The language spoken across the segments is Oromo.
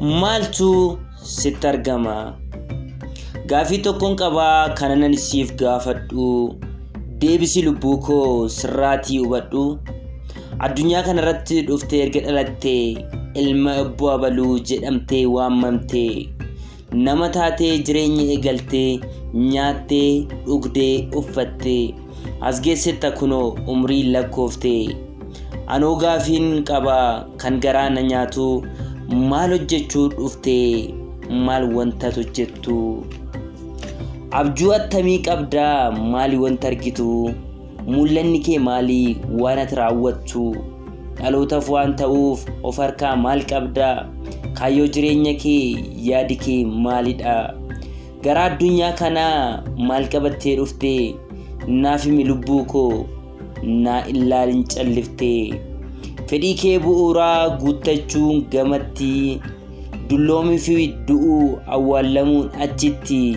Maaltu sitti argama? Gaafii tokkoon qabaa kanan siif gaafadhu. Deebisi lubbuu koo sirraatii hubadhu. Addunyaa kanarratti dhuftee erga dhalattee ilma obbo Abaluu jedhamtee waamamtee nama taatee jireenya eegaltee nyaattee dhugdee uffattee as geessetta kunoo umrii lakkooftee. Anoo gaafiin qabaa kan garaa na nyaatu maal hojjechuu dhuftee maal wanta hojjettu? Abjuu attamii qabdaa maali wanta argitu? Mul'anni kee maali waan ati raawwattu? Dhalootaaf waan ta'uuf of harkaa maal qabdaa? Kaayyoo jireenya kee yaadi kee maalidha? Gara addunyaa kanaa maal qabattee dhuftee? Naaf himi lubbuu koo naa ilaalin calliftee. Fedhii kee bu'uuraa guuttachuun gamatti dulloomii fi du'uu awwaalamuun achitti.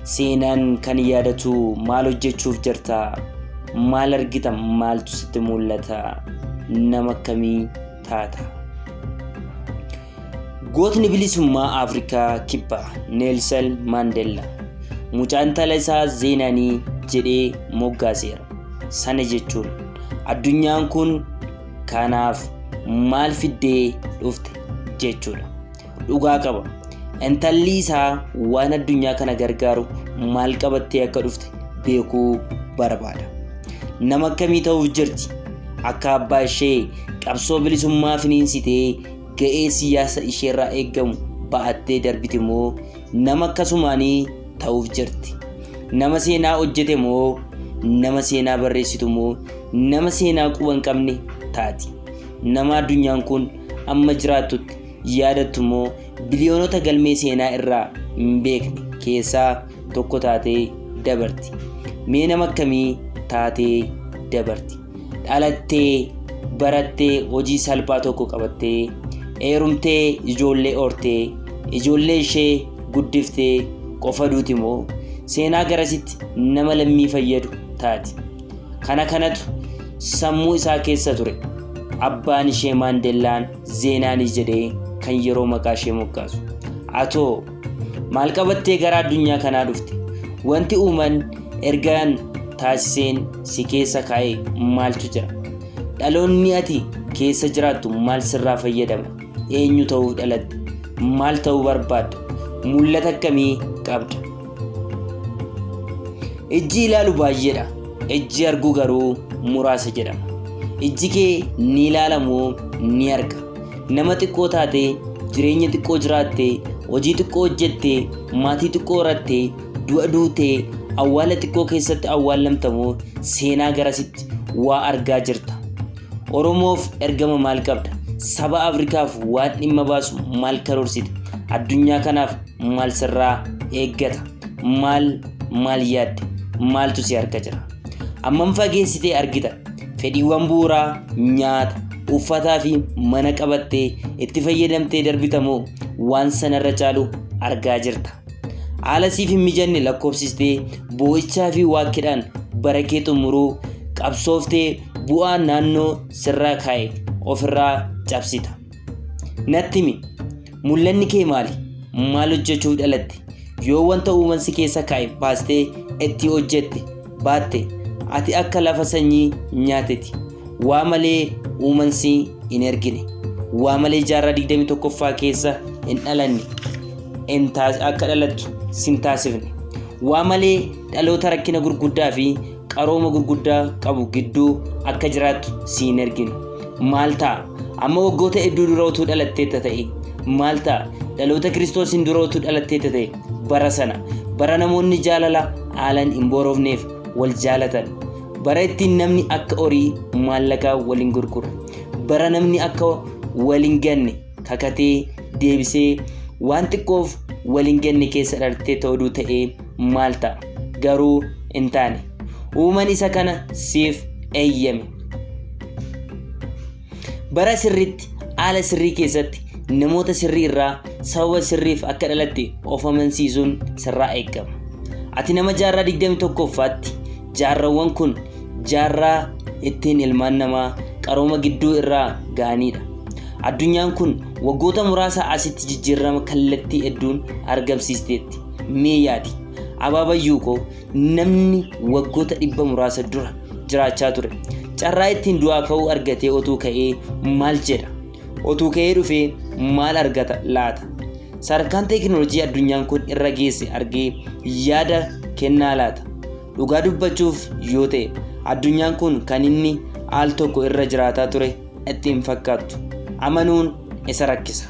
Seenaan kan yaadatu maal hojjechuuf jirta? Maal argita? Maaltu sitti mul'ata? Nama akkamii taata? Gootni bilisummaa Afrikaa Kibbaa Neelsan Maandeellaa mucaan intala isaa Zeenaanii jedhee moggaaseera. Sana jechuun addunyaan kun kanaaf maal fiddee dhufte jechuudha. Dhugaa qaba. Intalli isaa waan addunyaa kana gargaaru maal qabattee akka dhufte beekuu barbaada. Nama akkamii ta'uuf jirti? Akka abbaa ishee qabsoo bilisummaa finiinsitee ga'ee siyaasa isheerraa eeggamu ba'attee darbite moo nama akkasumaanii ta'uuf jirti? Nama seenaa hojjete moo nama seenaa barreessitu moo nama seenaa quba hin qabne taati? Nama addunyaan kun amma jiraattutti yaadattu moo biliyoonota galmee seenaa irraa hin beekne keessaa tokko taatee dabarti? Mee nama akkamii taatee dabarti? Dhalattee barattee hojii salphaa tokko qabattee heerumtee ijoollee hortee ijoollee ishee guddiftee qofa duuti moo seenaa garasitti nama lammii fayyadu taati? Kanatu sammuu isaa keessa ture. Abbaan ishee Maandeellaan Zeenaanii jedhee kan yeroo maqaa ishee moggaasu. Atoo maal qabattee gara addunyaa kanaa dhufte? Wanti uuman ergaan taasiseen si keessa kaa'ee maaltu jira? Dhaloonni ati keessa jiraattu maal sirraa fayyadama? Eenyu ta'uuf dhalatte? Maal ta'uu barbaadda? Mul'ata akkamii qabda? Ijji ilaalu baay'eedha. Ijji arguu garuu muraasa jedhama. Ijji kee ni ilaalamoo ni arga? Nama xiqqoo taatee jireenya xiqqoo jiraattee hojii xiqqoo hojjettee maatii xiqqoo horattee du'a duutee awwaala xiqqoo keessatti awwaalamtamoo seenaa garasitti waa argaa jirta? Oromoof ergama maal qabda? Saba Afrikaaf waan dhimma baasu maal karoorsite? Addunyaa kanaaf maal sirraa eeggata? Maal yaadde? Maaltu si harka jira? Ammam fageessitee argita? Fedhiiwwan bu'uuraa nyaata, uffataa fi mana qabattee itti fayyadamtee darbitamoo waan sanarra caalu argaa jirta? Haala siif hin mijanne lakkoofsistee boo'ichaa fi waaqidhaan bara kee xumuruu qabsooftee bu'aa naannoo sirraa kaa'e ofirraa cabsita. Natti himi, mul'anni kee maali? Maal hojjechuuf dhalatte? Yoo wanta uumansi keessa kaa'e baastee itti hojjette baatte ati akka lafa sanyii nyaateti. Waa malee uumansi hin ergine. Waa malee jaarraa 21ffaa keessa hin dhalanne. Akka dhalattu sin taasifne. Waa malee dhaloota rakkina gurguddaa fi qarooma gurguddaa qabu gidduu akka jiraattu si hin ergine. Maal ta'a? Amma waggoota hedduu dura utuu dhalatteetta ta'e maal ta'a? Dhaloota Kiristoosiin dura utuu dhalatteetta ta'e bara sana bara namoonni jaalala haalaan hin boorofneef wal jaalatan, bara ittiin namni akka horii maallaqaa waliin gurguru, bara namni akka waliin ganne kakatee deebisee waan xiqqoof waliin ganne keessa dhaltee ta'uu ta'ee maal ta'a? Garuu hin taane. Uumaan isa kana siif eeyyame. Bara sirriitti haala sirrii keessatti namoota sirrii irraa sababa sirriif akka dhalatte of amansiisuun sirraa eegama. Ati nama jaarraa 21ffaatti jaarrawwan kun jaarraa ittiin ilmaan namaa qarooma gidduu irraa ga'anidha. Addunyaan kun waggoota muraasa asitti jijjiirama kallattii hedduun argamsiisteetti. Mee yaadi abaabayyuu koo namni waggoota 100 muraasa dura jiraachaa ture carraa ittiin du'aa ka'uu argatee otuu ka'ee maal jedha? Otuu ka'ee dhufee maal argata laata? Sadarkaan teekinooloojii addunyaan kun irra geesse argee yaada kennaa laata? Dhugaa dubbachuuf yoo ta'e addunyaan kun kan inni al tokko irra jiraataa ture ittiin fakkaattu amanuun isa rakkisa.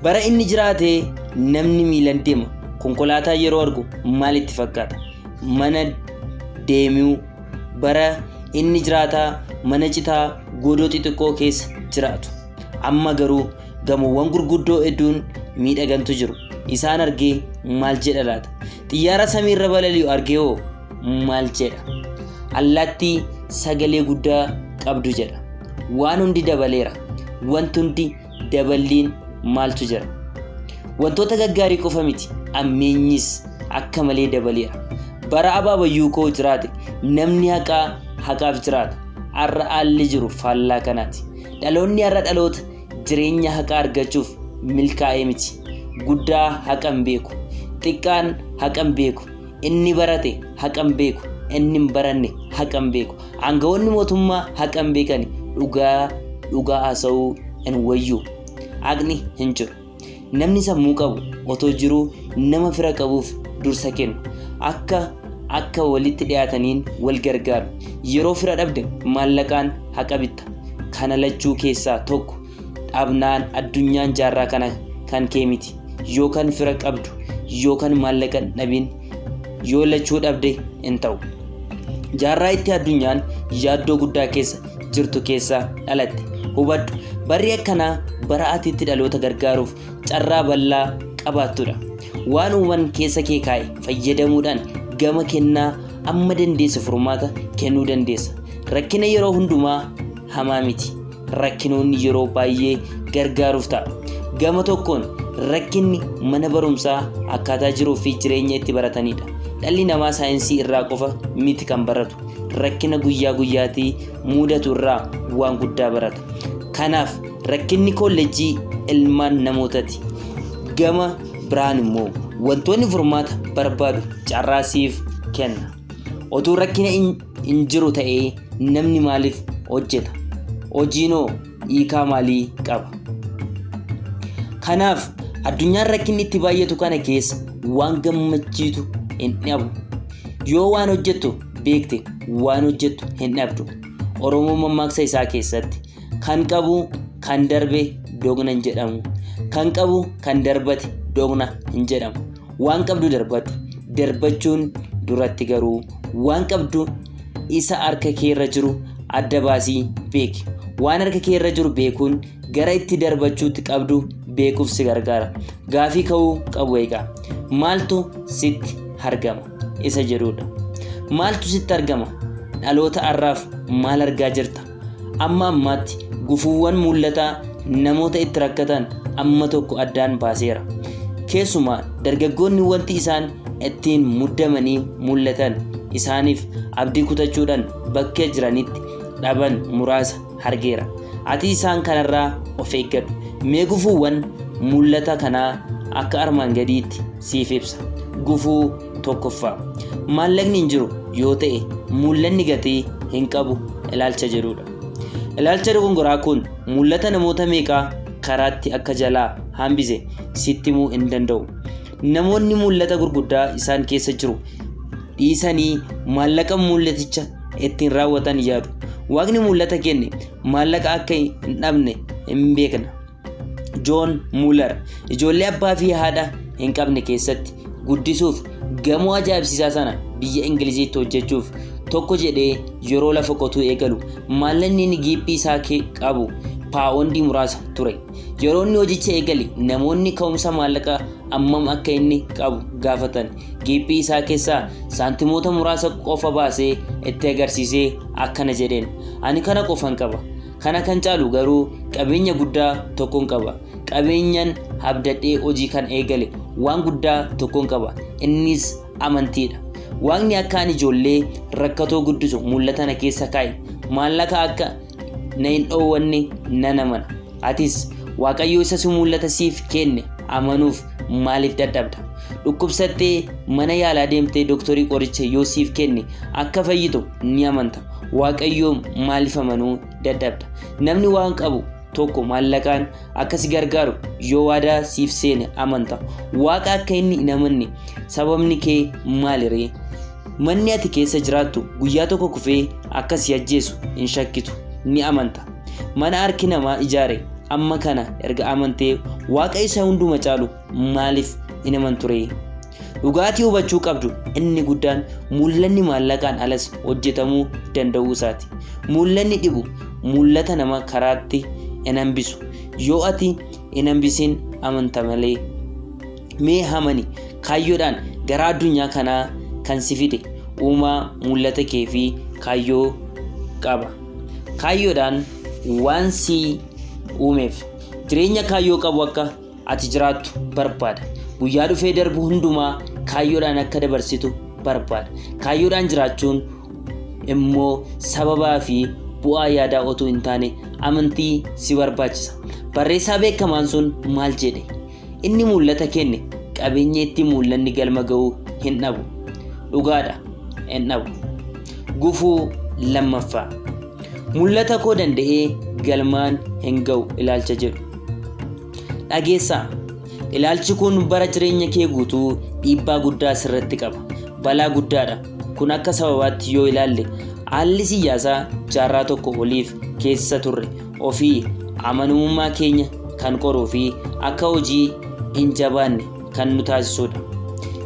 Bara inni jiraate namni miilan deema konkolaataa yeroo argu maal itti fakkaata? Mana deemuu. Bara inni jiraataa mana citaa godoo xixiqqoo keessa jiraatu. Amma garuu gamoowwan gurguddoo hedduun miidhagantu jiru. Isaan argee maal jedha laata? Xiyyaara samiirra balali'u argee hoo maal jedha? Allaattii sagalee guddaa qabdu jedha. Waan hundi dabaleera. Wanti hundi daballiin maaltu jira? Wantoota gaggaarii qofa miti, ammeenyis akka malee dabaleera. Bara abaabayyuu koo jiraate namni haqaaf jiraata. Har'a haalli jiru faallaa kanaati. Dhaloonni har'a dhaloota jireenya haqaa argachuuf milkaa'ee miti. Guddaa haqan beeku, xiqqaan haqan beeku, inni barate haqan beeku, inni hin baranne haqan beeku. Aangawoonni mootummaa haqan beekani dhugaa haasa'uu hin wayyu. Haqni hin jiru. Namni sammuu qabu otoo jiruu nama fira qabuuf dursa kennu. Akka walitti dhiyaataniin wal gargaaru. Yeroo fira dhabde maallaqaan haqa bitta. Kana lachuu keessaa tokko dhabnaan addunyaan jaarraa kana kan kee miti. Yookaan fira qabdu yookaan maallaqa dhabin yoo lachuu dhabde hin ta'u. Jaarraa itti addunyaan yaaddoo guddaa keessa jirtu keessaa dhalatte. Hubadhu barri akkanaa bara atiitti dhaloota gargaaruuf carraa bal'aa qabaattudha. Waan uuman keessa kee kaa'e fayyadamuudhaan gama kennaa amma dandeessa furmaata kennuu dandeessa. Rakkina yeroo hundumaa hamaa miti. Rakkinoonni yeroo baay'ee gargaaruuf ta'a. Gama tokkoon rakkinni mana barumsaa akkaataa jiruu fi jireenya itti baratanidha. Dhalli namaa saayinsii irraa qofa miti kan baratu. Rakkina guyyaa guyyaatii mudatu irraa waan guddaa barata. Kanaaf rakkinni kolleejjii ilmaan namootaati. Gama biraan immoo wantoonni furmaata barbaadu carraa siif kenna. Otuu rakkina hin jiru ta'ee namni maaliif hojjeta? Hojiinoo hiikaa maalii qaba? Kanaaf addunyaan rakkinni itti baay'atu kana keessa waan gammachiitu hin dhabu. Yoo waan hojjettu beekte waan hojjettu hin dhabdu. Oromoo mammaaksa isaa keessatti kan qabu kan darbe doogna hin jedhamu. Kan qabu kan darbate doogna hin jedhamu. Waan qabdu darbadhu. Darbachuun duratti garuu waan qabdu isa harka keerra jiru adda baasii beeki. Waan harka keerra jiru beekuun gara itti darbachuutti qabdu beekuuf si gargaara. Gaafii ka'uu qabu eegaa. Maaltu sitti argama? Isa jedhudha. Maaltu sitti argama? Dhaloota har'aaf maal argaa jirta? Amma ammaatti gufuuwwan mul'ataa namoota itti rakkatan amma tokko addaan baaseera. Keessumaa dargaggoonni wanti isaan ittiin muddamanii mul'atan isaaniif abdii kutachuudhaan bakka jiranitti dhaban muraasa argeera. Ati isaan kanarraa of eeggadhu. Mee gufuuwwan mul'ata kanaa akka armaan gadiitti siif ibsa. Gufuu tokkoffaa. Maallaqni hin jiru yoo ta'e mul'anni gatii hin qabu ilaalcha jedhudha. Ilaalcha dogongoraa kun mul'ata namoota meeqaa karaatti akka jalaa hambise sitti himuu hin danda'u. Namoonni mul'ata gurguddaa isaan keessa jiru dhiisanii maallaqa mul'aticha ittiin raawwatan yaadu. Waaqni mul'ata kenne maallaqa akka hin dhabne hin beekna. Joon Muller ijoollee abbaa fi haadha hin qabne keessatti guddisuuf gamoo ajaa'ibsiisaa sana biyya Ingiliziitti hojjechuuf tokko jedhee yeroo lafa qotuu eegalu maallaqni inni giiphii isaa qabu paawondii muraasa ture. Yeroo inni hojicha eegale namoonni ka'umsa maallaqa ammam akka inni qabu gaafatan. Giiphii isaa keessaa saantimoota muraasa qofa baasee itti agarsiisee akkana jedheen, ani kana qofan qaba. Kana kan caalu garuu qabeenya guddaa tokkoon qaba. Qabeenyaan abdadhee hojii kan eegale waan guddaa tokkoon qaba. Innis amantiidha. Waaqni akka ani ijoollee rakkatoo guddisu mul'ata na keessa kaa'e. Maallaqa akka na hin dhoowwanne nan amana. Atis Waaqayyo isa si mul'ata siif kenne amanuuf maaliif dadhabda? Dhukkubsattee mana yaalaa deemtee dooktarii qoricha yoo siif kenne akka fayyitu ni amanta. Waaqayyo maaliif amanuu dadhabda? Namni waan qabu tokko maallaqaan akka si gargaaru yoo waadaa siif seene amanta. Waaqa akka inni hin amanne sababni kee maaliree? Manni ati keessa jiraattu guyyaa tokko kufee akka si ajjeesu hin shakkitu ni amanta. Mana harki namaa ijaare amma kana erga amantee Waaqa isa hunduma caalu maaliif hin amanturee? Dhugaatii hubachuu qabdu inni guddaan mul'anni maallaqaan alas hojjetamuu danda'uu isaati. Mul'anni dhibu mul'ata nama karaatti hin hambisu. Yoo ati hin hambisin amanta malee. Mee amani kaayyoodhaan gara addunyaa kanaa kan si fide uumaa mul'ata kee fi kaayyoo qaba. Kaayyoodhaan waan si uumeef jireenya kaayyoo qabu akka ati jiraattu barbaada. Guyyaa dhufee darbu hundumaa kaayyoodhaan akka dabarsitu barbaada. Kaayyoodhaan jiraachuun immoo sababaa fi bu'aa yaadaa otoo hin taane amantii si barbaachisa. Barreessaa beekamaan sun maal jedhe? Inni mul'ata kenne qabeenya itti mul'anni galma ga'uu hin dhabu. Dhugaadha, hin dhabu. Gufuu lammaffaa. Mul'ata koo danda'ee galmaan hin ga'u ilaalcha jedhu. Dhageessaa. Ilaalchi kun bara jireenya kee guutuu dhiibbaa guddaa sirratti qaba. Balaa guddaadha. Kun akka sababaatti yoo ilaalle haalli siyaasaa jaarraa tokko oliif keessa turre ofii amanamummaa keenya kan qoruu fi akka hojii hin jabaanne kan nu taasisudha.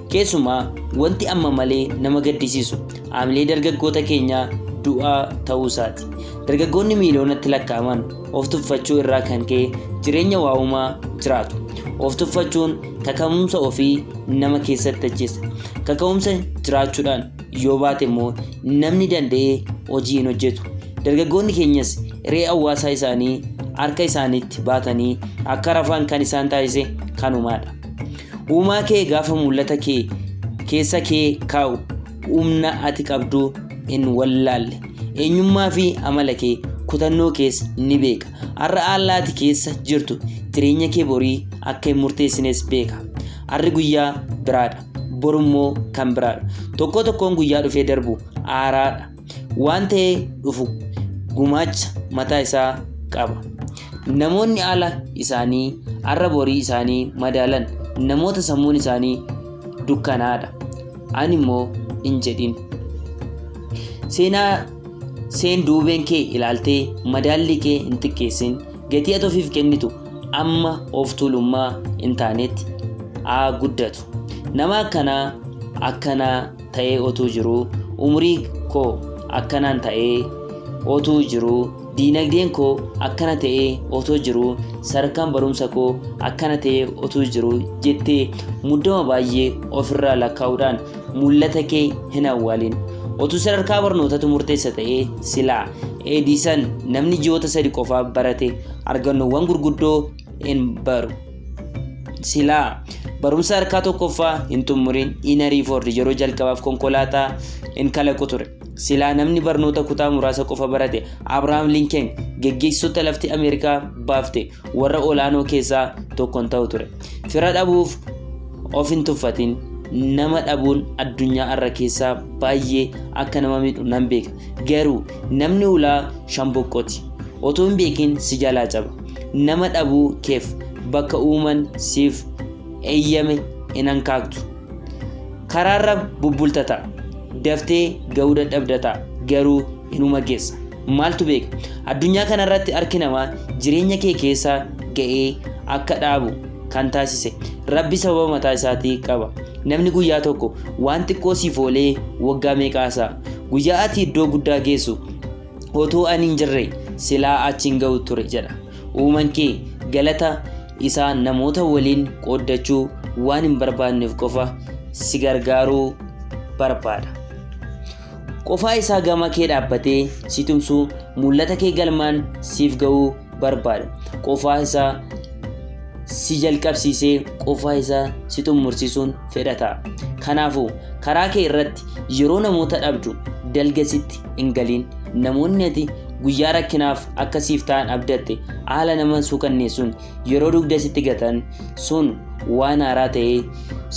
Keessumaa wanti amma malee nama gaddisiisu haamilee dargaggoota keenyaa du'aa ta'uu isaati. Dargaggoonni miiliyoonatti lakkaa'aman of tuffachuu irraa kan ka'e jireenya waa'umaa jiraatu. Of tuffachuun kaka'umsa ofii nama keessatti ajjeesa. Kaka'umsa jiraachuudhaan yoo baate immoo namni danda'ee hojii hin hojjetu. Dargaggoonni keenyas hiree hawaasaa isaanii harka isaaniitti baatanii akka rafan kan isaan taasise kanumaadha. Uumaa kee gaafa mul'ata kee keessa kee kaa'u humna ati qabdu hin wallaalle. Eenyummaa fi amala kee kutannoo keessa ni beeka. Har'a haala ati keessa jirtu jireenya kee borii akka hin murteessines beeka. Har'i guyyaa biraadha. Borummoo kan biraadha. Tokkoon guyyaa dhufee darbu aaraadha. Waan ta'ee dhufu gumaacha mataa isaa qaba. Namoonni haala isaanii har'a borii isaanii madaalan namoota sammuun isaanii dukkanaadha. Ani immoo hin jedhin. Seenduubeen kee ilaaltee madaalli kee hin xiqqeessin. Gatii ati ofiif kennitu amma of tuulummaa hin taanetti haa guddatu. Nama akkanaa ta'ee otuu jiru umurii koo akkanaan ta'ee otuu jiru diinagdeen koo akkana ta'ee otuu jiru sadarkaan barumsa koo akkana ta'ee otuu jiru jettee muddama baay'ee ofirraa lakkaa'uudhaan mul'ata kee hin awwaalin. Otuu sadarkaa barnootatu murteessa ta'ee silaa Edison namni ji'oota 3 qofaaf barate argannoowwan gurguddoo hin baru. Silaa barumsa harkaa tokkoffaa hin xumurin Henry Ford yeroo jalqabaaf konkolaataa hin kalaqu ture. Silaa namni barnoota kutaa muraasa qofa barate Abraham Lincoln geggeessitoota lafti Ameerikaa baafte warra olaanoo keessaa tokko ta'u ture. Fira dhabuuf of hin tuffatin. Nama dhabuun addunyaa irra keessaa baay'ee akka nama miidhu nan beeka. Garuu namni ulaa shamboqqooti. Otoo hin beekin si jalaa caba. Nama dhabuu keef bakka uuman siif eeyyame hin hankaaktu. Karaarra bubbultata. Daftee ga'uu dadhabdata. Garuu inuma geessa. Maaltu beeka? Addunyaa kanarratti harki namaa jireenya kee keessa ga'ee akka dhaabu kan taasise Rabbi sababa mataa isaatii qaba. Namni guyyaa tokko waan xiqqoo siif oolee waggaa meeqaasaa? Guyyaa ati iddoo guddaa geessu otoo ani hin jirre silaa achiin ga'u ture jedha. Uumaan kee galata isaa namoota waliin qooddachuu waan hin barbaanneef qofa si gargaaruu barbaada. Qofaa isaa gama kee dhaabbatee si tumsuu mul'ata kee galmaan siif ga'uu barbaada. Qofaa isaa si jalqabsiisee qofaa isaa si xumursiisuun fedhata. Kanaafuu karaa kee irratti yeroo namoota dhabdu dalgasitti hin galin. Namoonni ati guyyaa rakkinaaf akkasiif ta'an abdatte haala nama suukanneessuun yeroo dugda sitti gatan sun waan haaraa ta'ee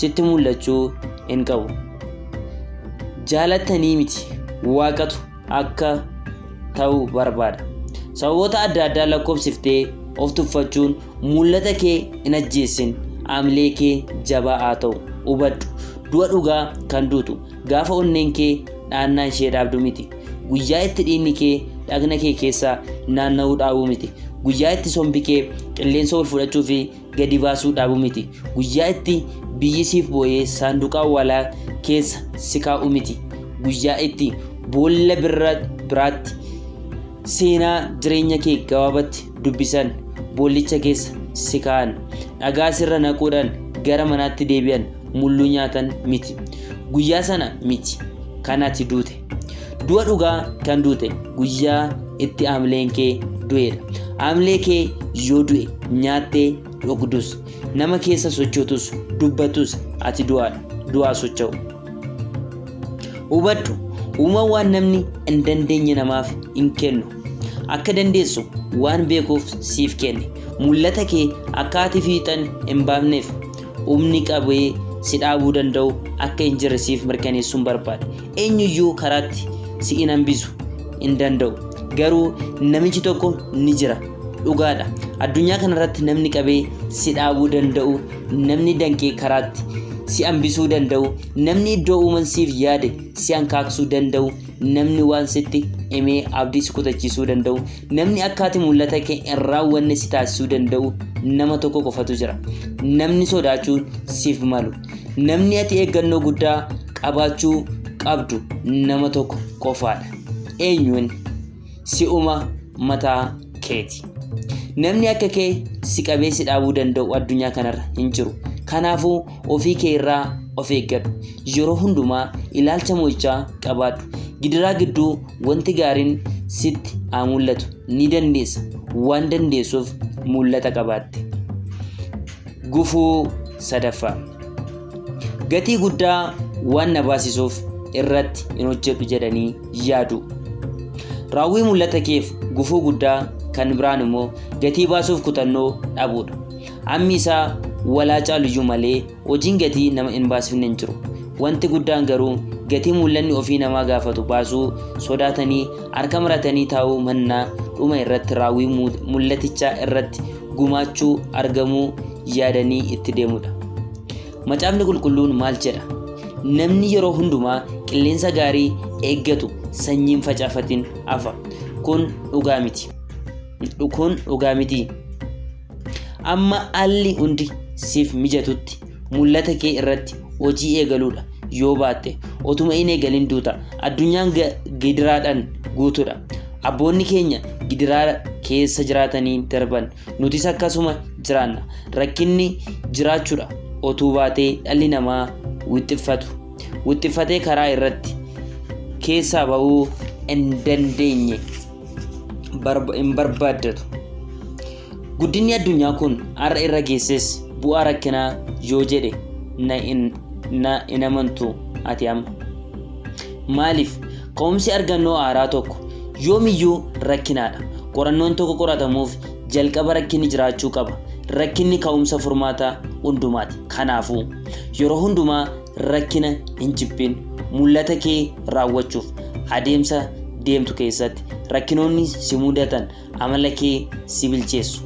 sitti mul'achuu hin qabu. Jaalattanii miti waaqatu akka ta'u barbaada. Sababoota adda addaa lakkoofsiftee of tuffachuun mul'ata kee hin ajjeessin. Amilee kee jabaa haa ta'u hubadhu. Du'a dhugaa kan duutu gaafa onneen kee dhaannaa ishee dhaabdu miti. Guyyaa itti dhiigni kee dhagna kee keessaa naanna'uu dhaabuu miti. Guyyaa itti sombi kee qilleensa ol fudhachuu fi gadi baasuu dhaabuu miti. Guyyaa itti biyyi siif boo'ee saanduqa awwaalaa keessa si kaa'u miti. Guyyaa itti boolla biraatti seenaa jireenya kee gabaabatti dubbisan boollicha keessa si kaa'an. Dhagaa sirra naquudhaan gara manaatti deebi'an mulluu nyaatan miti. Guyyaa sana miti kan ati duute. Du'a dhugaa kan duute guyyaa itti amileen kee du'edha. Amilee kee yoo du'e nyaattee dhugdus nama keessa sochootus dubbatus ati du'aa socho'u. Hubadhu uumaan waan namni hin dandeenye namaaf hin kennu. Akka dandeessu waan beekuuf siif kenne. Mul'ata kee akka ati fiixan hin baafneef humni qabee si dhaabuu danda'u akka hin jirre siif mirkaneessuun barbaada. Eenyuyyuu karaatti si hin hambisu hin danda'u. Garuu namichi tokko ni jira. Dhugaadha. Addunyaa kanarratti namni qabee si dhaabuu danda'u, namni danqee karaatti si hambisuu danda'u, namni iddoo uuman siif yaade si hanqaaqsuu danda'u, namni waan sitti himee abdii si kutachiisuu danda'u, namni akka ati mul'ata kee hin raawwanne si taasisuu danda'u nama tokko qofatu jira. Namni sodaachuun siif malu, namni ati eeggannoo guddaa qabaachuu qabdu nama tokko qofaadha. Eenyuun? Si'uma mataa keeti. Namni akka kee si qabee si dhaabuu danda'u addunyaa kanarra hin jiru. Kanaafuu ofii kee irraa of eeggadhu. Yeroo hundumaa ilaalcha mo'ichaa qabaadhu. Gidiraa gidduu wanti gaariin sitti haa mul'atu. Ni dandeessa. Waan dandeessuuf mul'ata qabaatte. Gufuu sadaffaa. Gatii guddaa waan na baasisuuf irratti hin hojjedhu jedhanii yaadu. Raawwii mul'ata keef gufuu guddaa kan biraan immoo gatii baasuuf kutannoo dhabuudha. Hammi isaa walaa caaluyyuu malee hojiin gatii nama hin baasifne hin jiru. Wanti guddaan garuu gatii mul'anni ofii namaa gaafatu baasuu sodaatanii harka maratanii taa'uu mannaa dhuma irratti raawwii mul'atichaa irratti gumaachuu argamuu yaadanii itti deemudha. Macaafni qulqulluun maal jedha? Namni yeroo hundumaa qilleensa gaarii eeggatu sanyiin facaafatiin hafa. Kun dhugaa miti. Amma haalli hundi siif mijatutti mul'ata kee irratti hojii eegaluudha. Yoo baatte otuma hin eegalin duuta. Addunyaan gidiraadhaan guutuudha. Abboonni keenya gidiraa keessa jiraatanii darban. Nutis akkasuma jiraanna. Rakkinni jiraachuudha. Otuu baatee dhalli namaa wixxiffatee karaa irratti keessaa bahuu hin dandeenye hin barbaaddatu. Guddinni addunyaa kun har'a irra geesses bu'aa rakkinaa yoo jedhe na hin amantu ati amma. Maaliif? Ka'umsi argannoo haaraa tokko yoomiyyuu rakkinaadha. Qorannoon tokko qoratamuuf jalqaba rakkinni jiraachuu qaba. Rakkinni ka'umsa furmaata hundumaati. Kanaafuu yeroo hundumaa rakkina hin jibbin. Mul'ata kee raawwachuuf adeemsa deemtu keessatti rakkinoonni si mudatan amala kee si bilcheessu.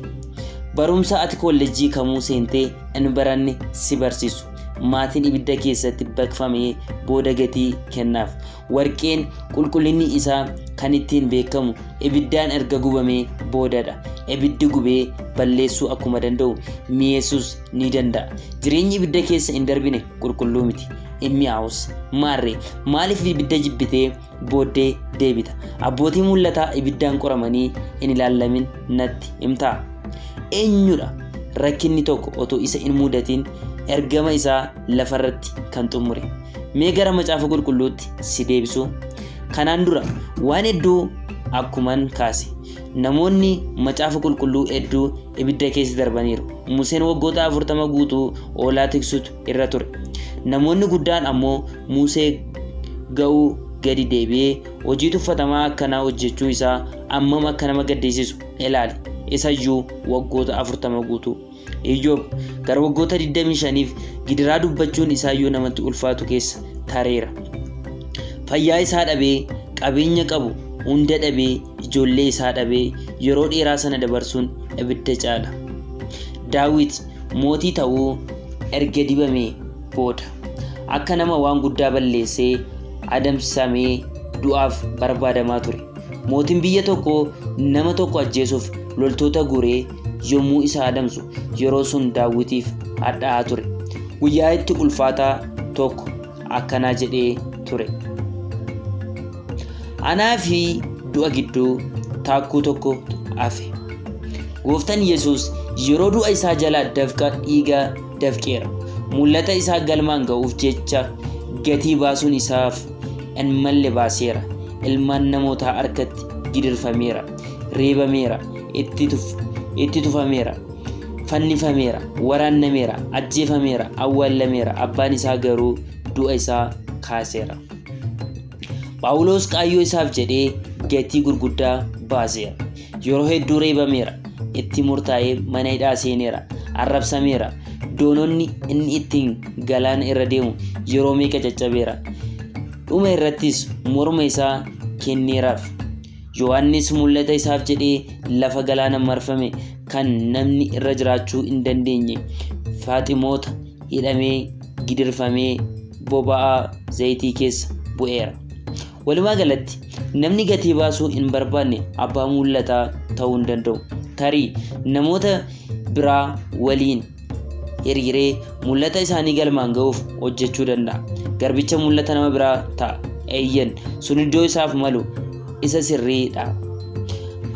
Barumsa ati kolleejjii kamuu seentee hin baranne si barsiisu. Maatiin ibidda keessatti baqfamee booda gatii kennaaf. Warqeen qulqullinni isaa kan ittiin beekamu ibiddaan erga gubamee boodadha. Ibiddi gubee balleessuu akkuma danda'u mi'eessuus ni danda'a. Jireenyi ibidda keessa hin darbine qulqulluu miti. Hin mi'aawus. Maarree maaliif ibidda jibbitee booddee deebita? Abbootii mul'ataa ibiddaan qoramanii hin ilaalamin natti himtaa? Eenyudha rakkinni tokko otoo isa hin mudatiin ergama isaa lafarratti kan xumure? Mee gara macaafa qulqulluutti si deebisu. Kanaan dura waan hedduu akkuman kaase. Namoonni macaafa qulqulluu hedduu ibidda keessa darbaniiru. Museen waggoota 40 guutuu hoolaa tiksutu irra ture. Namoonni guddaan ammoo Musee ga'uu gadi deebi'ee hojii tuffatamaa akkanaa hojjechuu isaa ammam akka nama gaddisiisu ilaali. Isayyuu waggoota 40 guutuu. Iyyoob gara waggoota 25f gidiraa dubbachuun isaayyuu namatti ulfaatu keessa tareera. Fayyaa isaa dhabee, qabeenya qabu hunda dhabee, ijoollee isaa dhabee yeroo dheeraa sana dabarsuun ibidda caala. Daawit mootii ta'uu erga dibamee booda akka nama waan guddaa balleessee adamsamee du'aaf barbaadamaa ture. Mootiin biyya tokko nama tokko ajjeesuuf loltoota guuree yommuu isa adamsu yeroo sun Daawitiif hadhaa'aa ture. Guyyaa itti ulfaataa tokko akkanaa jedhee ture. Anaa fi du'a gidduu taakkuu tokko hafe. Gooftaan Yesuus yeroo du'a isaa jalaa dafqa dhiigaa dafqeera. Mul'ata isaa galmaan ga'uuf jecha gatii baasuun isaaf hin malle baaseera. Ilmaan namootaa harkatti gidirfameera, reebameera, itti tufameera, fannifameera, waraannameera, ajjeefameera, awwaalameera. Abbaan isaa garuu du'a isaa kaaseera. Phaawulos qaayyoo isaaf jedhee gatii gurguddaa baaseera. Yeroo hedduu reebameera, itti murtaa'ee mana hidhaa seeneera, arrabsameera. Doononni inni ittiin galaana irra deemu yeroo meeqa caccabeera. Dhuma irrattis morma isaa kenneeraaf. Yohaannis mul'ata isaaf jedhee lafa galaana marfame kan namni irra jiraachuu hin dandeenye Faaximoota hidhamee gidirfamee boba'aa zayitii keessa bu'eera. Walumaa galatti namni gatii baasuu hin barbaanne abbaa mul'ataa ta'uu hin danda'u. Tarii namoota biraa waliin hiriiree mul'ata isaanii galmaan ga'uuf hojjechuu danda'a. Garbicha mul'ata nama biraa ta'a. Eeyyan sun iddoo isaaf malu isa sirriidha.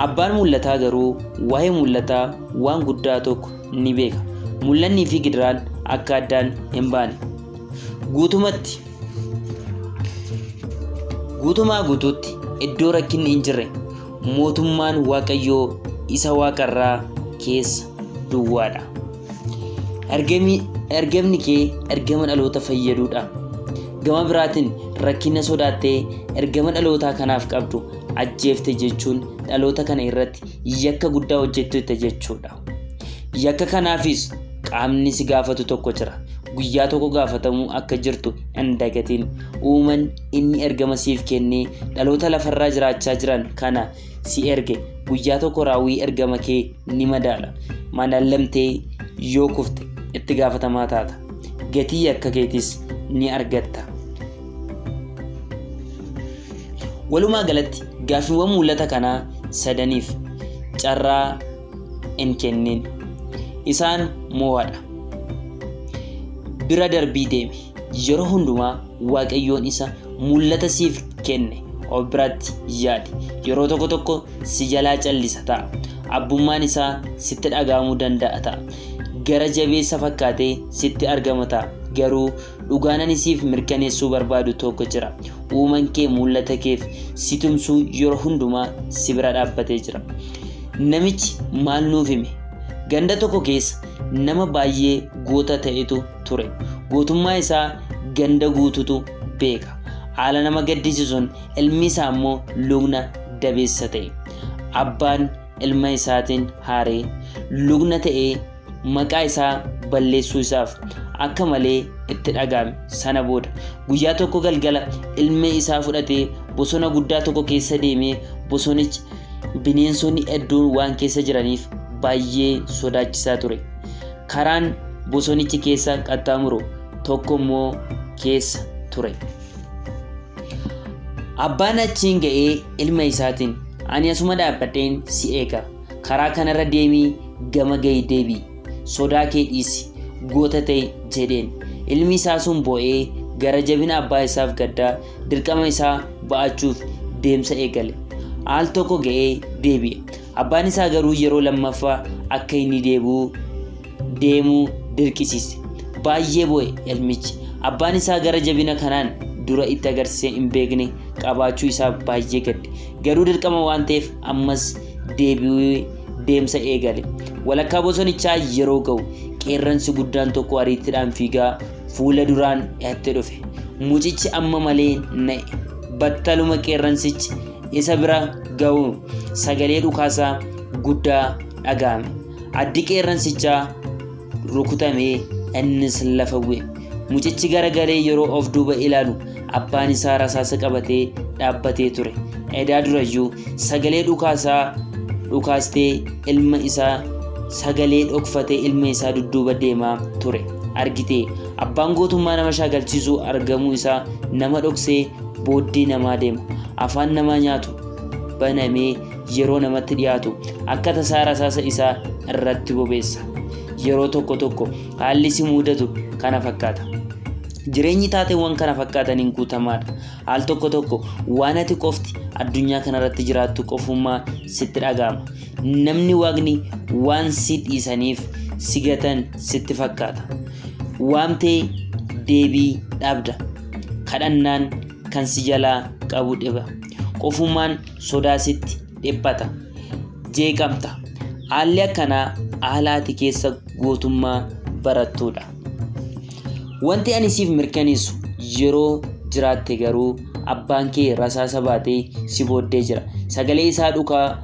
Abbaan mul'ataa garuu waa'ee mul'ataa waan guddaa tokko ni beeka. Mul'annii fi gidiraan akka addaan hin baane. Guutumaa guutuutti iddoo rakkinni hin jirre mootummaan Waaqayyoo isa waaqarraa keessa duwwaadha. Ergamni kee ergama dhaloota fayyaduudha. Gama biraatiin rakkina sodaattee ergama dhalootaa kanaaf qabdu ajjeefte jechuun dhaloota kana irratti yakka guddaa hojjettee jechuudha. Yakka kanaafis qaamni si gaafatu tokko jira. Guyyaa tokko gaafatamuu akka jirtu hin dagatiin. Uumaan inni ergama siif kennee dhaloota lafarraa jiraachaa jiran kana si erge guyyaa tokko raawwii ergama kee ni madaala. Madaalamtee yoo kufte itti gaafatamaa taata. Gatii yakka keetis ni argatta. Walumaa galatti gaaffiiwwan mul'ata kanaa sadaniif carraa hin kennin. Isaan moo'aadha. Bira darbii deemi. Yeroo hundumaa Waaqayyoon isa mul'ata siif kenne of biratti yaadi. Yeroo tokko tokko si jalaa callisa ta'a. Abbummaan isaa sitti dhagahamuu danda'a ta'a. Gara jabeessa fakkaatee sitti argama ta'a. Garuu dhugaan siif mirkaneessuu barbaadu tokko jira. Uumaan kee mul'ata keef si tumsuu yeroo hundumaa si bira dhaabbatee jira. Namichi maal nuuf hime? Ganda tokko keessa nama baay'ee goota ta'etu ture. Gootummaa isaa ganda guututu beeka. Haala nama gaddisiisuun ilmi isaa immoo lugna dabeessa ta'e. Abbaan ilma isaatiin haaree lugna ta'ee maqaa isaa balleessuu isaaf akka malee itti dhaga'ame. Sana booda guyyaa tokko galgala ilma isaa fudhatee bosona guddaa tokko keessa deemee bosonichi bineensonni hedduun waan keessa jiraniif baay'ee sodaachisaa ture. Karaan bosonichi keessa qaxxaamuru tokko immoo keessa ture. Abbaan achiin ga'ee ilma isaatiin ani asuma dhaabbadheen si eega. Karaa kanarra deemii gama ga'ii deebii. Sodaa kee dhiisi. Goota ta'e jedheen. Ilmi isaa sun boo'ee gara jabina abbaa isaaf gaddaa dirqama isaa ba'achuuf deemsa eegale. Al tokko ga'ee deebi'e. Abbaan isaa garuu yeroo lammaffaa akka inni deemuu dirqisiise. Baay'ee boo'e ilmichi. Abbaan isaa gara jabina kanaan dura itti agarsiisee hin beekne qabaachuu isaa baay'ee gadde. Garuu dirqama waan ta'eef ammas deebi'ee deemsa eegale. Walakkaa bosonichaa yeroo ga'u qeerransi guddaan tokko ariitiidhaan fiigaa fuula duraan dhiyaatee dhufe. Mucichi amma malee na'e. battaluma qeerransichi isa bira ga'u sagalee dhukaasaa guddaa dhaga'ame. Addi qeerransichaa rukutamee innis lafa bu'e. Mucichi garagalee yeroo of duuba ilaalu abbaan isaa rasaasa qabatee dhaabbatee ture. Edaa durayyuu sagalee dhukaastee ilma isaa sagalee dhokfatee ilma isaa dudduuba deemaa ture argite. Abbaan gootummaa nama shaakalchiisuu argamuu isaa nama dhoksee booddee namaa deema. Afaan namaa nyaatu banamee yeroo namatti dhiyaatu akka tasaa rasaasa isaa irratti bobeessa. Yeroo tokko haalli si mudatu kana fakkaata. Jireenyi taateewwan kana fakkaataniin guutamaadha. Haal tokko waan ati qofti addunyaa kanarratti jiraattu qofummaa sitti dhaga'ama. Namni waaqni waan si dhiisaniif si gatan sitti fakkaata. Waamtee deebii dhabda. Kadhannaan kan si jalaa qabu dhiba. Qofummaan sodaa sitti dhiphata. Jeeqamta. Haalli akkanaa haala ati keessa gootummaa barattuudha. Wanti ani siif mirkaneessu yeroo jiraatte garuu abbaan kee rasaasa baatee si booddee jira. Sagalee isaa dhukaa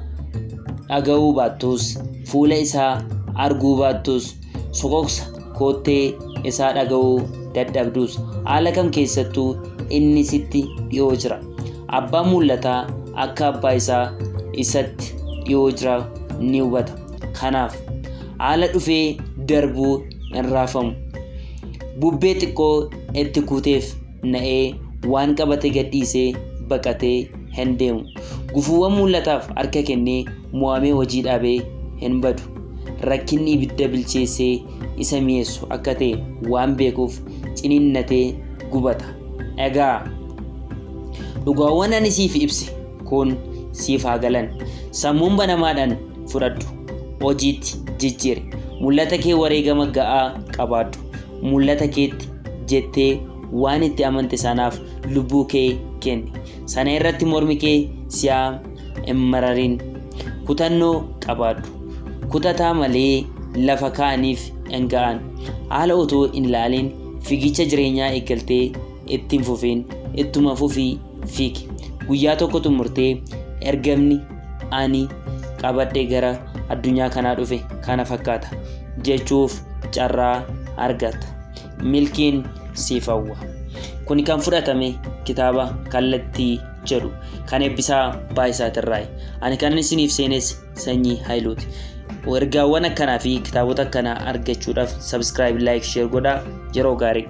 dhaga'uu baattus, fuula isaa arguu baattus, soqoqsa koottee isaa dhaga'uu dadhabdus haala kam keessattuu inni sitti dhiyoo jira. Abbaan mul'ataa akka abbaa isaa isatti dhiyoo jira ni hubata. Kanaaf haala dhufee darbuu hin raafamu. Bubbee xiqqoo itti kuuteef na'ee waan qabate gadhiisee baqatee hin deemu. Gufuuwwan mul'ataaf harka kennee mo'amee hojii dhaabee hin badu. Rakkinni ibidda bilcheessee isa mi'eessu akka ta'e waan beekuuf ciniinnatee gubata. Egaa dhugaawwan ani siif ibse kun siif haa galan. Sammuun banamaadhaan fudhadhu. Hojiitti jijjiiri. Mul'ata kee wareegama ga'aa qabaadhu. Mul'ata keetti jettee waan itti amante sanaaf lubbuu kee kenni. Sana irratti mormi kee si'aa hin mararin. Kutannoo qabaadhu. Kutataa malee lafa kaaniif hin ga'an. Haala otoo hin ilaalin fiigicha jireenyaa eeggaltee ittiin fufiin ittuma fufii fiigi. Guyyaa tokko xumurtee ergamni ani qabadhee gara addunyaa kanaa dhufe kana fakkaata jechuuf carraa argata. Milkiin siif hawwa. Kuni kan fudhatame kitaaba kallattii jedhu kan eebbisaa Baayisaatirraayi. Ani kan isiniif seenes Sanyii Haayiluuti. Ergaawwan akkanaa fi kitaabota akkanaa argachuudhaaf subscribe, like, share godhaa. Yeroo gaarii.